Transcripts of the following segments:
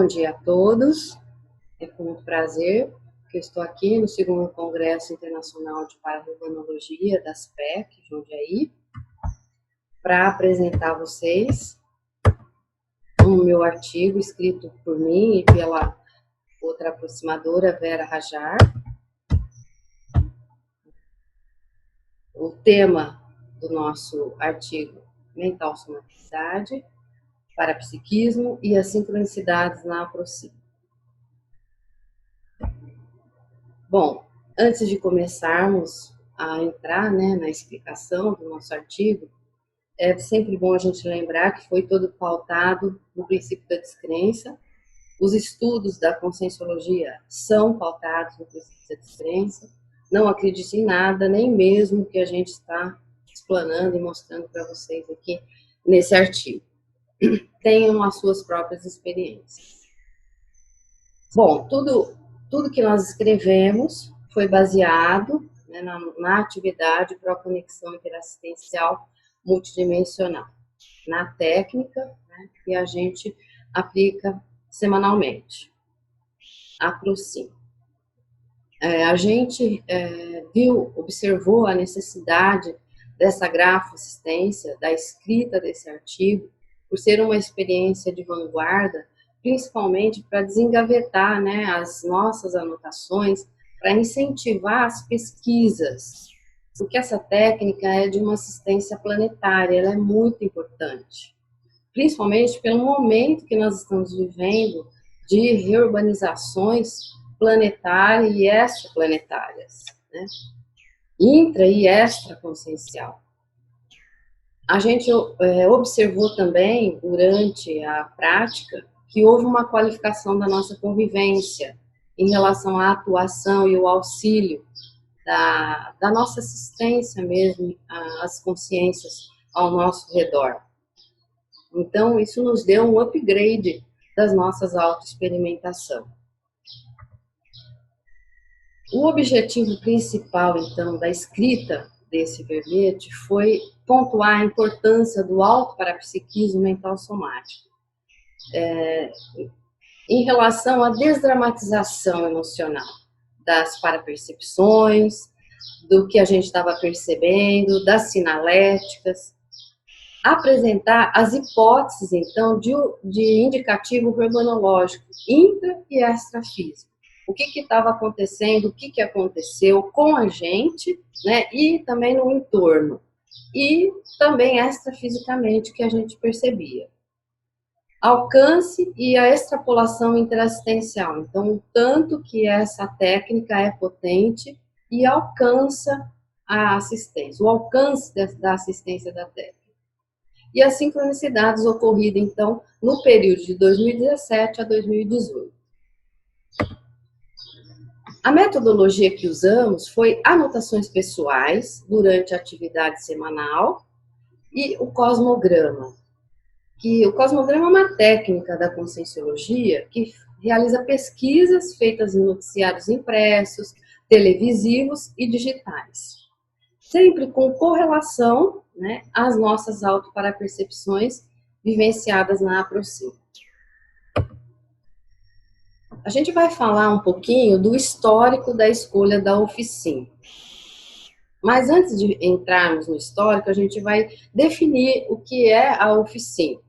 Bom dia a todos, é com muito prazer que eu estou aqui no segundo Congresso Internacional de Pararurbanologia da SPEC, Jundiaí, para apresentar a vocês o meu artigo escrito por mim e pela outra aproximadora, Vera Rajar. O tema do nosso artigo: mental somaticidade, parapsiquismo e as sincronicidades na aproxima. Bom, antes de começarmos a entrar na explicação do nosso artigo, é sempre bom a gente lembrar que foi todo pautado no princípio da descrença. Os estudos da conscienciologia são pautados no princípio da descrença. Não acredite em nada, nem mesmo que a gente está explanando e mostrando para vocês aqui nesse artigo. Tenham as suas próprias experiências. Bom, tudo que nós escrevemos foi baseado na atividade para a conexão interassistencial multidimensional, na técnica que a gente aplica semanalmente. Aproxima. A gente observou a necessidade dessa grafoassistência, da escrita desse artigo, por ser uma experiência de vanguarda, principalmente para desengavetar as nossas anotações, para incentivar as pesquisas, porque essa técnica é de uma assistência planetária, ela é muito importante, principalmente pelo momento que nós estamos vivendo de reurbanizações planetárias e extraplanetárias, intra e extraconsciencial. A gente observou também, durante a prática, que houve uma qualificação da nossa convivência em relação à atuação e o auxílio da nossa assistência mesmo às consciências ao nosso redor. Então, isso nos deu um upgrade das nossas autoexperimentação. O objetivo principal, então, da escrita desse verbete foi pontuar a importância do autoparapsiquismo mental somático em relação à desdramatização emocional das parapercepções, do que a gente estava percebendo, das sinaléticas, apresentar as hipóteses, então, de indicativo verbanológico intra e extrafísico. O que estava acontecendo, o que aconteceu com a gente, e também no entorno. E também extrafisicamente, que a gente percebia. Alcance e a extrapolação interassistencial. Então, o tanto que essa técnica é potente e alcança a assistência, o alcance da assistência da técnica. E as sincronicidades ocorridas, então, no período de 2017 a 2018. A metodologia que usamos foi anotações pessoais durante a atividade semanal e o cosmograma. O cosmograma é uma técnica da conscienciologia que realiza pesquisas feitas em noticiários impressos, televisivos e digitais, sempre com correlação às nossas autoparapercepções vivenciadas na aproxima. A gente vai falar um pouquinho do histórico da escolha da oficina. Mas antes de entrarmos no histórico, a gente vai definir o que é a oficina.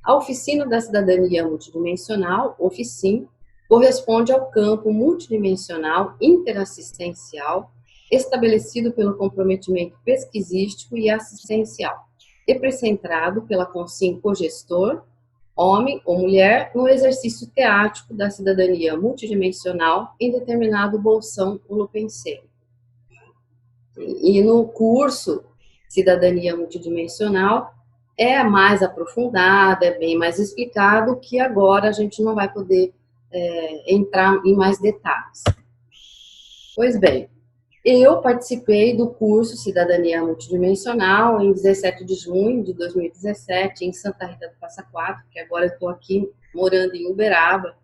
A oficina da cidadania multidimensional, OFICIM, corresponde ao campo multidimensional interassistencial estabelecido pelo comprometimento pesquisístico e assistencial, representado pela consciência cogestor, homem ou mulher, no exercício teático da cidadania multidimensional em determinado bolsão holopensênico. E no curso Cidadania Multidimensional é mais aprofundado, é bem mais explicado, que agora a gente não vai poder entrar em mais detalhes. Pois bem, eu participei do curso Cidadania Multidimensional em 17 de junho de 2017, em Santa Rita do Passa Quatro, que agora eu estou aqui morando em Uberaba,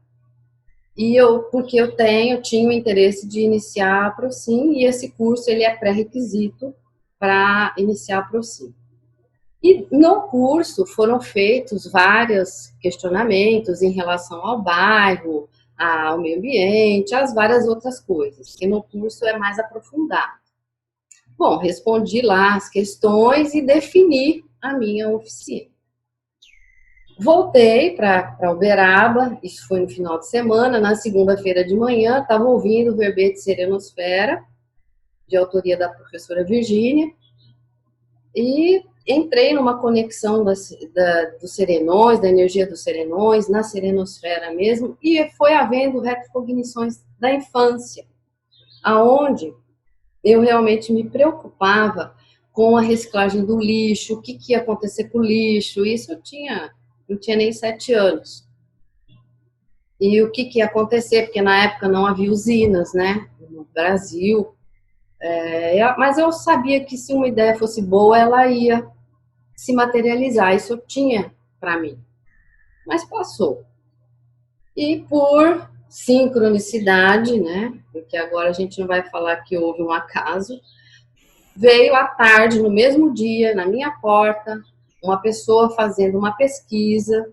porque eu tinha o interesse de iniciar a Aproxim, e esse curso ele é pré-requisito para iniciar a Aproxim. E no curso foram feitos vários questionamentos em relação ao bairro, ao meio ambiente, às várias outras coisas, que no curso é mais aprofundado. Bom, respondi lá as questões e defini a minha oficina. Voltei para Uberaba, isso foi no final de semana, na segunda-feira de manhã, estava ouvindo o verbete Serenosfera, de autoria da professora Virgínia, e entrei numa conexão dos serenões, da energia dos serenões, na serenosfera mesmo, e foi havendo retrocognições da infância, aonde eu realmente me preocupava com a reciclagem do lixo, o que ia acontecer com o lixo, isso não tinha nem 7 anos. E o que ia acontecer, porque na época não havia usinas, né, no Brasil, mas eu sabia que se uma ideia fosse boa, ela ia se materializar, isso eu tinha para mim. Mas passou. E por sincronicidade, né, porque agora a gente não vai falar que houve um acaso, veio à tarde, no mesmo dia, na minha porta, uma pessoa fazendo uma pesquisa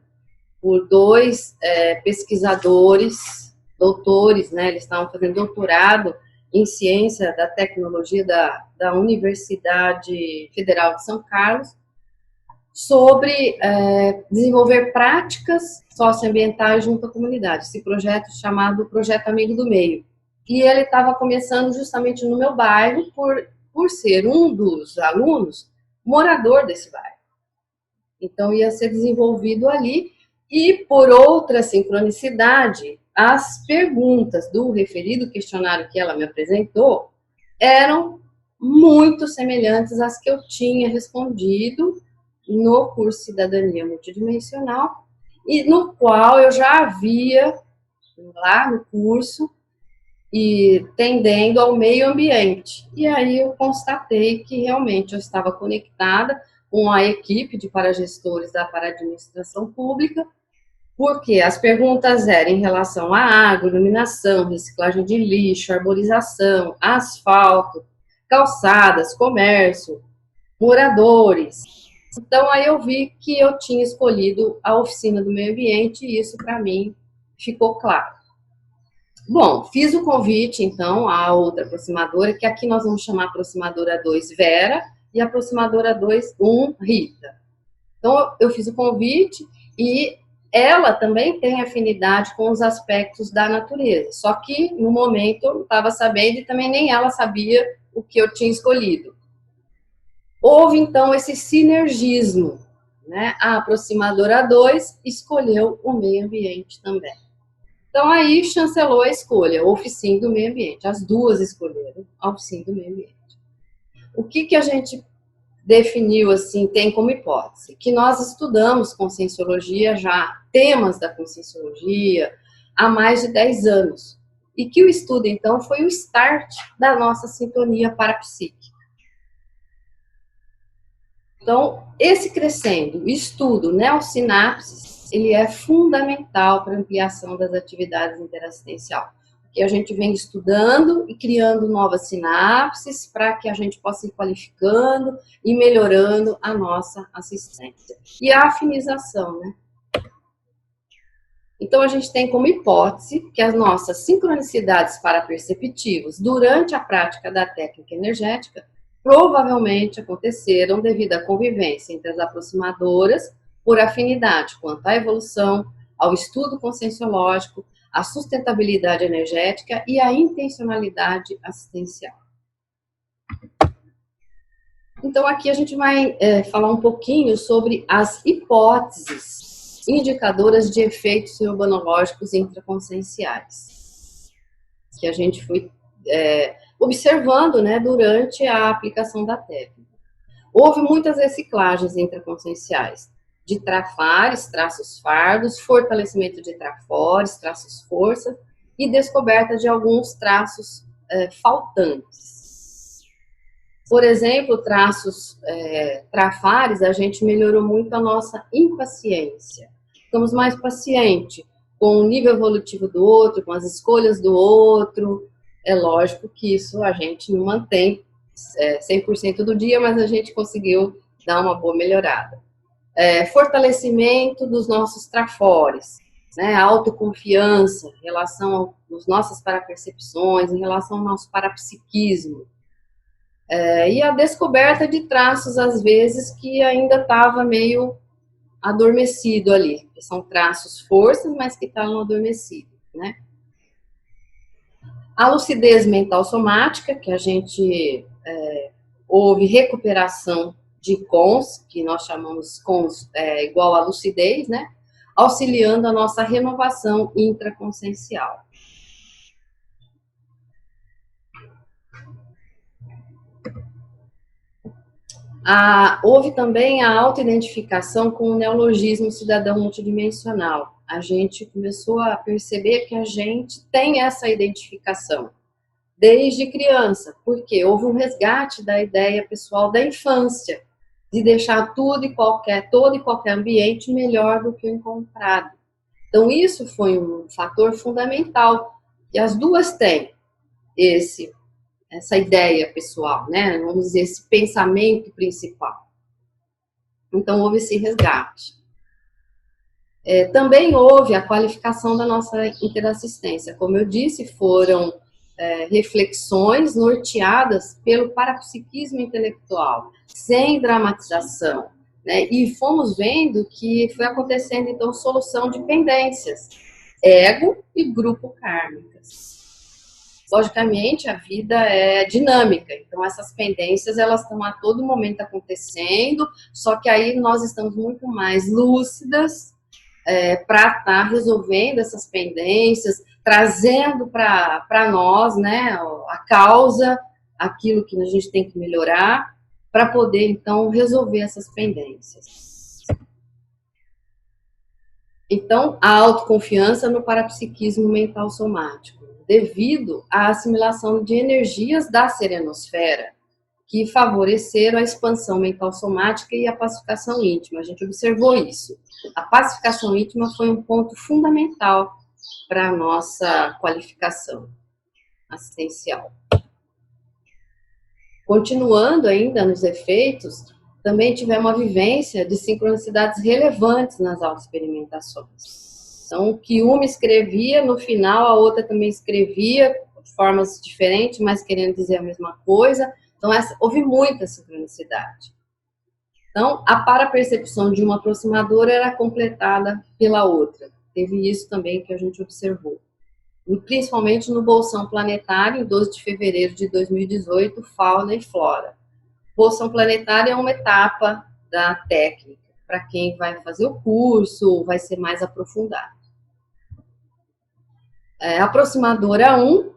por 2 pesquisadores, doutores, né, eles estavam fazendo doutorado em ciência da tecnologia da Universidade Federal de São Carlos, sobre desenvolver práticas socioambientais junto à comunidade, esse projeto chamado Projeto Amigo do Meio. E ele estava começando justamente no meu bairro, por ser um dos alunos morador desse bairro. Então, ia ser desenvolvido ali, e por outra sincronicidade, as perguntas do referido questionário que ela me apresentou eram muito semelhantes às que eu tinha respondido no curso Cidadania Multidimensional, e no qual eu já havia, lá no curso, e tendendo ao meio ambiente. E aí eu constatei que realmente eu estava conectada com a equipe de paragestores da Paradministração Pública, porque as perguntas eram em relação à água, iluminação, reciclagem de lixo, arborização, asfalto, calçadas, comércio, moradores. Então, aí eu vi que eu tinha escolhido a oficina do meio ambiente e isso, para mim, ficou claro. Bom, fiz o convite, então, à outra aproximadora, que aqui nós vamos chamar aproximadora 2 Vera e aproximadora 1 Rita. Então, eu fiz o convite e ela também tem afinidade com os aspectos da natureza, só que no momento eu não estava sabendo e também nem ela sabia o que eu tinha escolhido. Houve, então, esse sinergismo, né? A aproximadora 2 escolheu o meio ambiente também. Então, aí chancelou a escolha, oficina do meio ambiente. As duas escolheram a oficina do meio ambiente. O que a gente definiu, assim, tem como hipótese? Que nós estudamos conscienciologia já, temas da conscienciologia, há mais de 10 anos. E que o estudo, então, foi o start da nossa sintonia parapsíquica. Então, esse crescendo, estudo neossinapses, ele é fundamental para a ampliação das atividades interassistencial. Que a gente vem estudando e criando novas sinapses para que a gente possa ir qualificando e melhorando a nossa assistência. E a afinização, né? Então, a gente tem como hipótese que as nossas sincronicidades paraperceptivas durante a prática da técnica energética provavelmente aconteceram devido à convivência entre as aproximadoras por afinidade quanto à evolução, ao estudo conscienciológico, à sustentabilidade energética e à intencionalidade assistencial. Então, aqui a gente vai falar um pouquinho sobre as hipóteses indicadoras de efeitos urbanológicos intraconscienciais, que a gente foi observando, né, durante a aplicação da técnica. Houve muitas reciclagens intraconscienciais, de trafares, traços fardos, fortalecimento de trafores, traços força, e descoberta de alguns traços faltantes. Por exemplo, traços trafares, a gente melhorou muito a nossa impaciência. Ficamos mais pacientes com o nível evolutivo do outro, com as escolhas do outro. É lógico que isso a gente não mantém 100% do dia, mas a gente conseguiu dá uma boa melhorada. Fortalecimento dos nossos trafores, né? Autoconfiança em relação às nossas parapercepções, em relação ao nosso parapsiquismo. E a descoberta de traços, às vezes, que ainda estava meio adormecido ali, que são traços forças, mas que estavam adormecidos, né? A lucidez mental somática, que a gente houve recuperação de cons, que nós chamamos cons igual a lucidez, né? Auxiliando a nossa renovação intraconsciencial. Houve também a autoidentificação com o neologismo cidadão multidimensional. A gente começou a perceber que a gente tem essa identificação desde criança, porque houve um resgate da ideia pessoal da infância, de deixar todo e qualquer ambiente melhor do que o encontrado. Então, isso foi um fator fundamental, e as duas têm essa ideia pessoal, né? Vamos dizer, esse pensamento principal. Então, houve esse resgate. Também houve a qualificação da nossa interassistência. Como eu disse, foram reflexões norteadas pelo parapsiquismo intelectual, sem dramatização, né? E fomos vendo que foi acontecendo, então, solução de pendências, ego e grupo kármicas. Logicamente, a vida é dinâmica, então essas pendências, elas estão a todo momento acontecendo, só que aí nós estamos muito mais lúcidas para estar resolvendo essas pendências, trazendo para nós, né, a causa, aquilo que a gente tem que melhorar, para poder, então, resolver essas pendências. Então, a autoconfiança no parapsiquismo mental somático, devido à assimilação de energias da serenosfera, que favoreceram a expansão mental somática e a pacificação íntima. A gente observou isso. A pacificação íntima foi um ponto fundamental para a nossa qualificação assistencial. Continuando ainda nos efeitos, também tivemos uma vivência de sincronicidades relevantes nas autoexperimentações. Então, o que uma escrevia, no final a outra também escrevia, de formas diferentes, mas querendo dizer a mesma coisa. Então, houve muita sincronicidade. Então, a parapercepção de uma aproximadora era completada pela outra. Teve isso também que a gente observou. E principalmente no Bolsão Planetário, 12 de fevereiro de 2018, Fauna e Flora. Bolsão Planetário é uma etapa da técnica, para quem vai fazer o curso, vai ser mais aprofundado. Aproximadora 1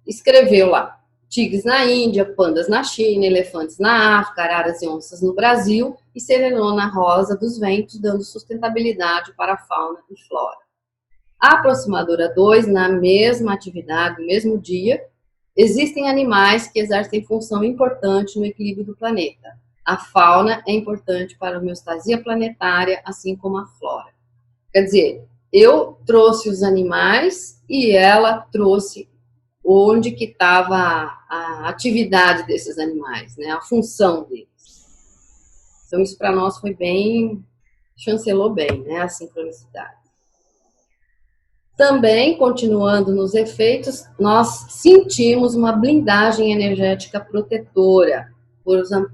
escreveu lá: tigres na Índia, pandas na China, elefantes na África, araras e onças no Brasil, e serenona rosa dos ventos, dando sustentabilidade para a fauna e flora. A aproximadora 2, na mesma atividade, no mesmo dia, existem animais que exercem função importante no equilíbrio do planeta. A fauna é importante para a homeostasia planetária, assim como a flora. Quer dizer, eu trouxe os animais e ela trouxe onde que estava a atividade desses animais, né, a função deles. Então, isso para nós foi bem, chancelou bem, né, a sincronicidade. Também, continuando nos efeitos, nós sentimos uma blindagem energética protetora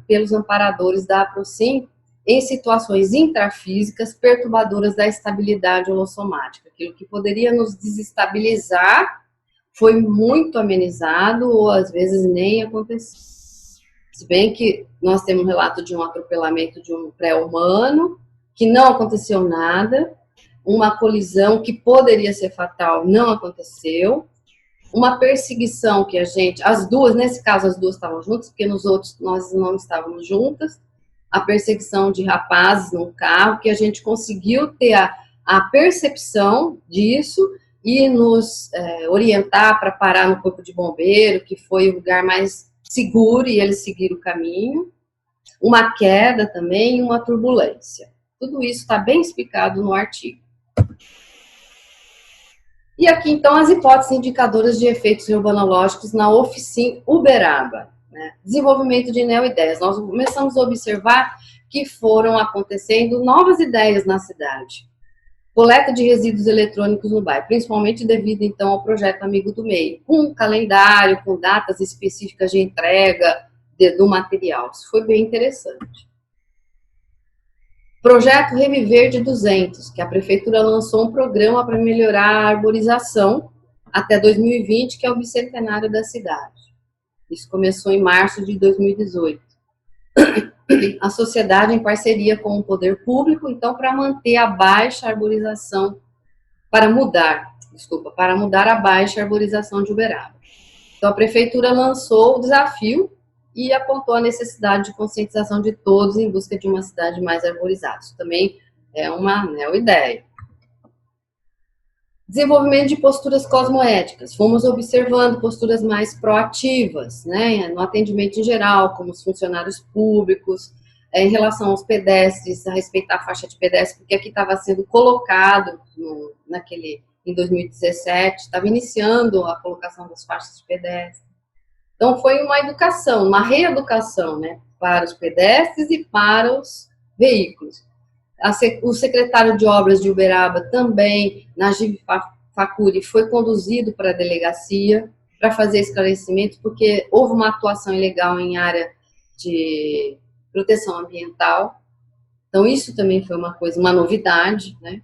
pelos amparadores da APROSIM em situações intrafísicas perturbadoras da estabilidade holossomática. Aquilo que poderia nos desestabilizar foi muito amenizado ou às vezes nem aconteceu. Se bem que nós temos um relato de um atropelamento de um pré-humano, que não aconteceu nada, uma colisão que poderia ser fatal não aconteceu, uma perseguição que as duas, nesse caso as duas estavam juntas, porque nos outros nós não estávamos juntas, a perseguição de rapazes no carro, que a gente conseguiu ter a percepção disso e nos orientar para parar no corpo de bombeiro, que foi o lugar mais seguro, e eles seguiram o caminho. Uma queda também e uma turbulência. Tudo isso está bem explicado no artigo. E aqui, então, as hipóteses indicadoras de efeitos urbanológicos na oficina Uberaba. Né? Desenvolvimento de neoideias. Nós começamos a observar que foram acontecendo novas ideias na cidade. Coleta de resíduos eletrônicos no bairro, principalmente devido, então, ao projeto Amigo do Meio, com um calendário, com datas específicas de entrega do material. Isso foi bem interessante. Projeto Reviver de 200, que a prefeitura lançou um programa para melhorar a arborização até 2020, que é o bicentenário da cidade. Isso começou em março de 2018. A sociedade em parceria com o poder público, então, para manter a baixa arborização, para mudar a baixa arborização de Uberaba. Então, a prefeitura lançou o desafio e apontou a necessidade de conscientização de todos em busca de uma cidade mais arborizada. Isso também é uma ideia. Desenvolvimento de posturas cosmoéticas. Fomos observando posturas mais proativas, né, no atendimento em geral, como os funcionários públicos, em relação aos pedestres, a respeitar a faixa de pedestre, porque aqui estava sendo colocado, em 2017, estava iniciando a colocação das faixas de pedestre. Então, foi uma educação, uma reeducação, né, para os pedestres e para os veículos. O secretário de Obras de Uberaba também, Najib Facuri, foi conduzido para a delegacia para fazer esclarecimento, porque houve uma atuação ilegal em área de proteção ambiental. Então, isso também foi uma novidade, né?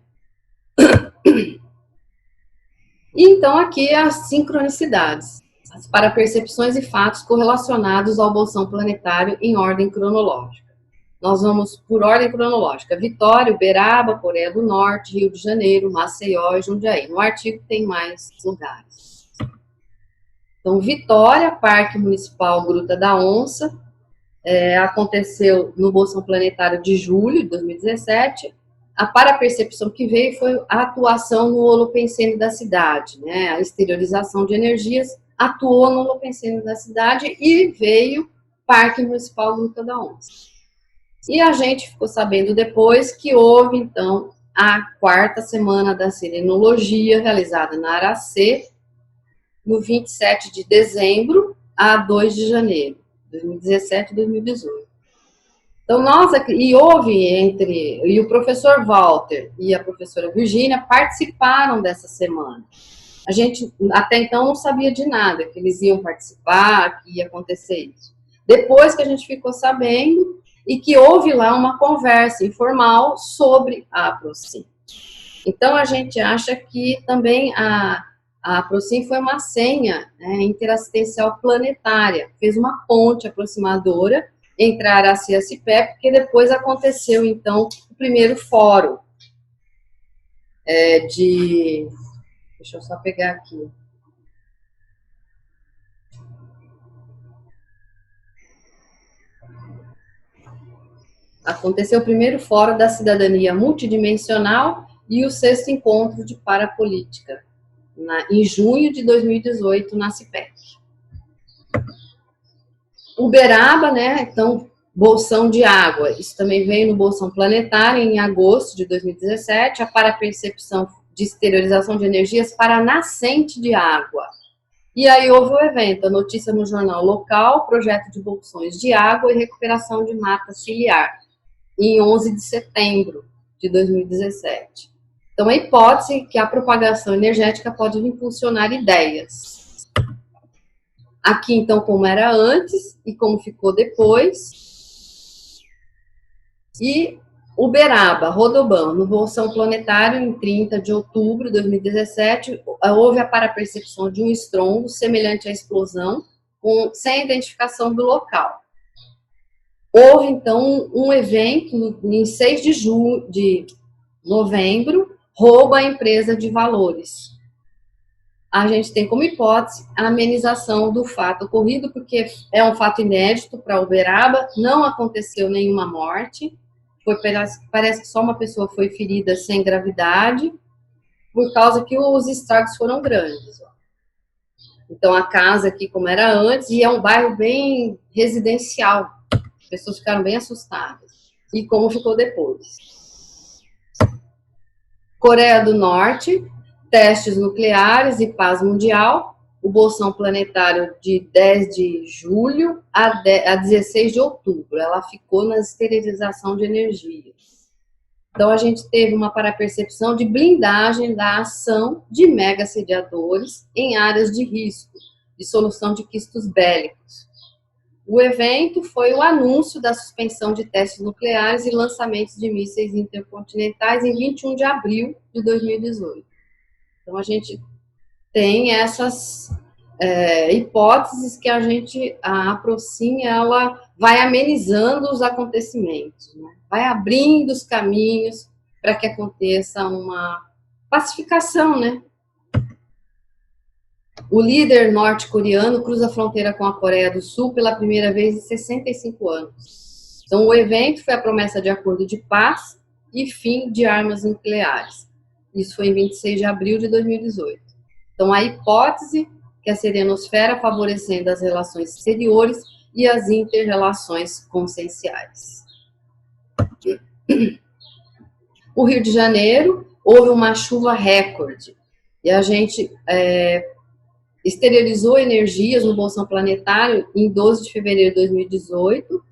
E, então, aqui as sincronicidades, as parapercepções e fatos correlacionados ao bolsão planetário em ordem cronológica. Nós vamos por ordem cronológica: Vitória, Uberaba, Coreia do Norte, Rio de Janeiro, Maceió e Jundiaí. No artigo tem mais lugares. Então, Vitória, Parque Municipal Gruta da Onça, aconteceu no Bolsão Planetário de julho de 2017. A parapercepção que veio foi a atuação no holopensene da cidade, né? A exteriorização de energias atuou no holopensene da cidade e veio Parque Municipal Gruta da Onça. E a gente ficou sabendo depois que houve, então, a 4ª Semana da Sirenologia, realizada na Aracê, no 27 de dezembro a 2 de janeiro, 2017 e 2018. Então, e o professor Walter e a professora Virgínia participaram dessa semana. A gente, até então, não sabia de nada, que eles iam participar, que ia acontecer isso. Depois que a gente ficou sabendo, e que houve lá uma conversa informal sobre a Aprocim. Então, a gente acha que também a Aprocim foi uma senha, né, interassistencial planetária, fez uma ponte aproximadora entre a Araci e a Cipé, porque depois aconteceu, então, o primeiro fórum deixa eu só pegar aqui. Aconteceu o primeiro Fórum da Cidadania Multidimensional e o 6º Encontro de Parapolítica, em junho de 2018, na CIPEC. Uberaba, né, então, bolsão de água, isso também veio no Bolsão Planetário, em agosto de 2017, a parapercepção de exteriorização de energias para nascente de água. E aí houve o evento, a notícia no jornal local, projeto de bolsões de água e recuperação de mata ciliar, em 11 de setembro de 2017. Então, a hipótese que a propagação energética pode impulsionar ideias. Aqui, então, como era antes e como ficou depois. E Uberaba, Rodoban, no Bolsão Planetário, em 30 de outubro de 2017, houve a parapercepção de um estrondo semelhante à explosão, sem identificação do local. Houve, então, um evento em 6 de novembro, roubo à empresa de valores. A gente tem como hipótese a amenização do fato ocorrido, porque é um fato inédito para Uberaba, não aconteceu nenhuma morte, parece que só uma pessoa foi ferida sem gravidade, por causa que os estragos foram grandes. Então, a casa aqui, como era antes, e é um bairro bem residencial, as pessoas ficaram bem assustadas. E como ficou depois. Coreia do Norte, testes nucleares e paz mundial. o bolsão planetário de 10 de julho a 16 de outubro. Ela ficou na esterilização de energias. Então, a gente teve uma parapercepção de blindagem da ação de megassediadores em áreas de risco, de solução de quistos bélicos. O evento foi o anúncio da suspensão de testes nucleares e lançamentos de mísseis intercontinentais em 21 de abril de 2018. Então, a gente tem essas hipóteses que a gente aproxima, ela vai amenizando os acontecimentos, né? Vai abrindo os caminhos para que aconteça uma pacificação, né? O líder norte-coreano cruza a fronteira com a Coreia do Sul pela primeira vez em 65 anos. Então, o evento foi a promessa de acordo de paz e fim de armas nucleares. Isso foi em 26 de abril de 2018. Então, a hipótese que a serenosfera favorecendo as relações exteriores e as inter-relações conscienciais. O Rio de Janeiro, houve uma chuva recorde e a gente esterilizou energias no bolsão planetário em 12 de fevereiro de 2018.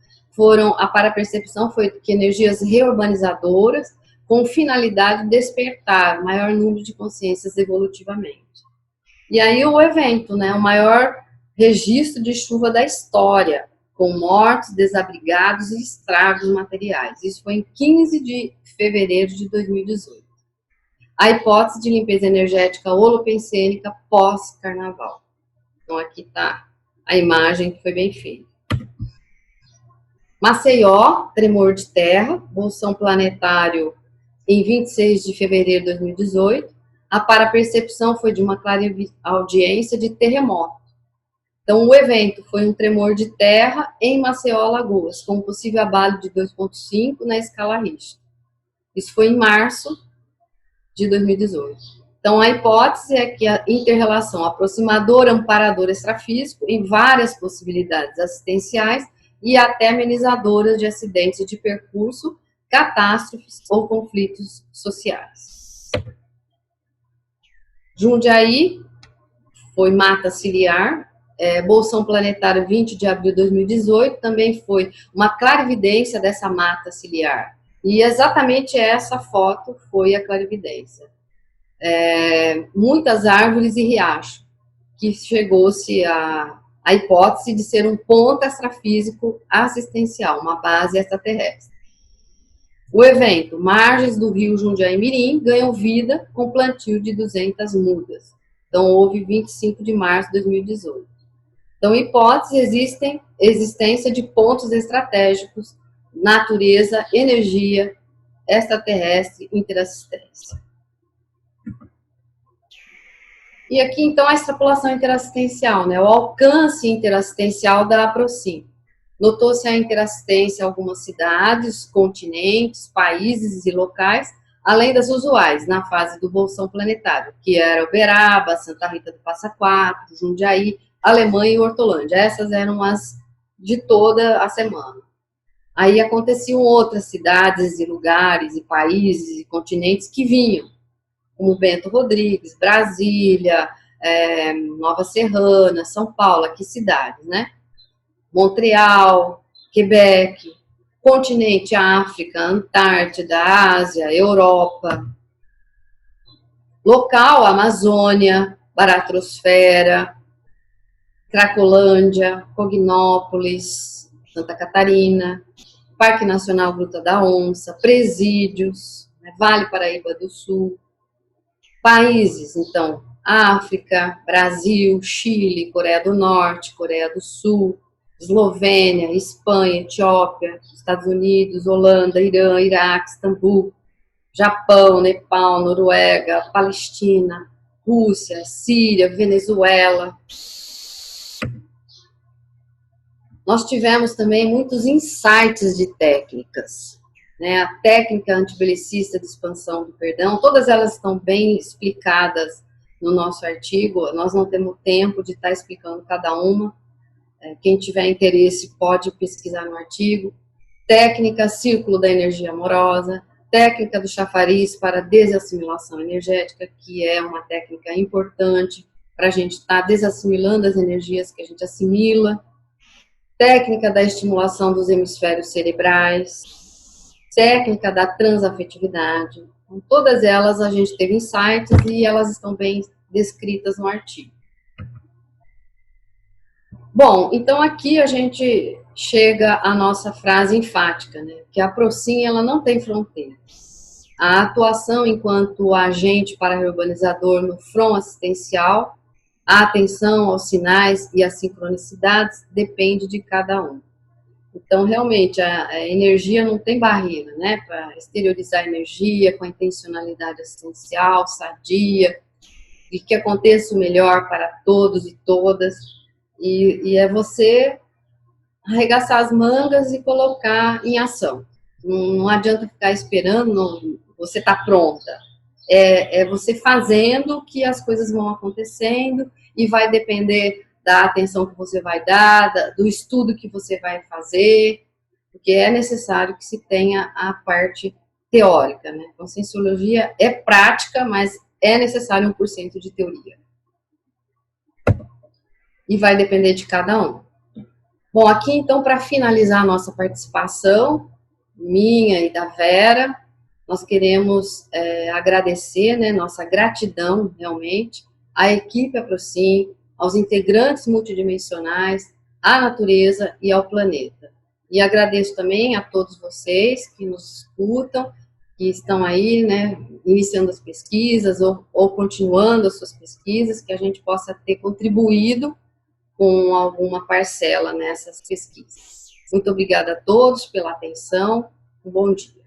A parapercepção foi que energias reurbanizadoras com finalidade de despertar maior número de consciências evolutivamente. E aí o evento, né, o maior registro de chuva da história, com mortos, desabrigados e estragos materiais. Isso foi em 15 de fevereiro de 2018. A hipótese de limpeza energética holopensênica pós-carnaval. Então, aqui está a imagem que foi bem feita. Maceió, tremor de terra, bolsão planetário em 26 de fevereiro de 2018. A parapercepção foi de uma clareaudiência de terremoto. Então, o evento foi um tremor de terra em Maceió, Alagoas, com um possível abalo de 2,5 na escala Richter. Isso foi em março de 2018. Então, a hipótese é que a inter-relação aproximador, amparador extrafísico, em várias possibilidades assistenciais e até amenizadoras de acidentes de percurso, catástrofes ou conflitos sociais. Jundiaí foi mata ciliar, bolsão planetário 20 de abril de 2018, também foi uma clarividência dessa mata ciliar. E exatamente essa foto foi a clarividência. Muitas árvores e riacho, que chegou-se a hipótese de ser um ponto extrafísico assistencial, uma base extraterrestre. O evento, margens do rio Jundiaí-Mirim ganham vida com plantio de 200 mudas. Então, houve 25 de março de 2018. Então, hipótese, existência de pontos estratégicos, natureza, energia, extraterrestre, interassistência. E aqui, então, a extrapolação interassistencial, né? O alcance interassistencial da Aproxim. Notou-se a interassistência em algumas cidades, continentes, países e locais, além das usuais, na fase do bolsão planetário, que era Uberaba, Santa Rita do Passa Quatro, Jundiaí, Alemanha e Hortolândia. Essas eram as de toda a semana. Aí aconteciam outras cidades e lugares e países e continentes que vinham, como Bento Rodrigues, Brasília, Nova Serrana, São Paulo, aqui cidades, né? Montreal, Quebec, continente África, Antártida, Ásia, Europa, local Amazônia, Baratrosfera, Cracolândia, Cognópolis, Santa Catarina, Parque Nacional Gruta da Onça, Presídios, Vale Paraíba do Sul, países, então, África, Brasil, Chile, Coreia do Norte, Coreia do Sul, Eslovênia, Espanha, Etiópia, Estados Unidos, Holanda, Irã, Iraque, Istambul, Japão, Nepal, Noruega, Palestina, Rússia, Síria, Venezuela. Nós tivemos também muitos insights de técnicas, né? A técnica antibelicista de expansão do perdão, todas elas estão bem explicadas no nosso artigo, nós não temos tempo de estar explicando cada uma. Quem tiver interesse pode pesquisar no artigo. Técnica Círculo da Energia Amorosa, técnica do chafariz para desassimilação energética, que é uma técnica importante para a gente estar desassimilando as energias que a gente assimila, técnica da estimulação dos hemisférios cerebrais, técnica da transafetividade. Então, todas elas a gente teve insights e elas estão bem descritas no artigo. Bom, então aqui a gente chega à nossa frase enfática, né? Que a Procin, ela não tem fronteiras. A atuação enquanto agente para-reurbanizador no front assistencial, a atenção aos sinais e às sincronicidades depende de cada um. Então, realmente, a energia não tem barreira, né? Para exteriorizar a energia com a intencionalidade assistencial, sadia, e que aconteça o melhor para todos e todas. E é você arregaçar as mangas e colocar em ação. Não adianta ficar esperando, não, você está pronta. É você fazendo que as coisas vão acontecendo e vai depender da atenção que você vai dar, do estudo que você vai fazer, porque é necessário que se tenha a parte teórica, né? Conscienciologia é prática, mas é necessário 1% de teoria. E vai depender de cada um. Bom, aqui então, para finalizar a nossa participação, minha e da Vera, nós queremos agradecer, né, nossa gratidão, realmente, à equipe Aprocin, aos integrantes multidimensionais, à natureza e ao planeta. E agradeço também a todos vocês que nos escutam, que estão aí, né, iniciando as pesquisas ou continuando as suas pesquisas, que a gente possa ter contribuído com alguma parcela nessas pesquisas. Muito obrigada a todos pela atenção. Um bom dia.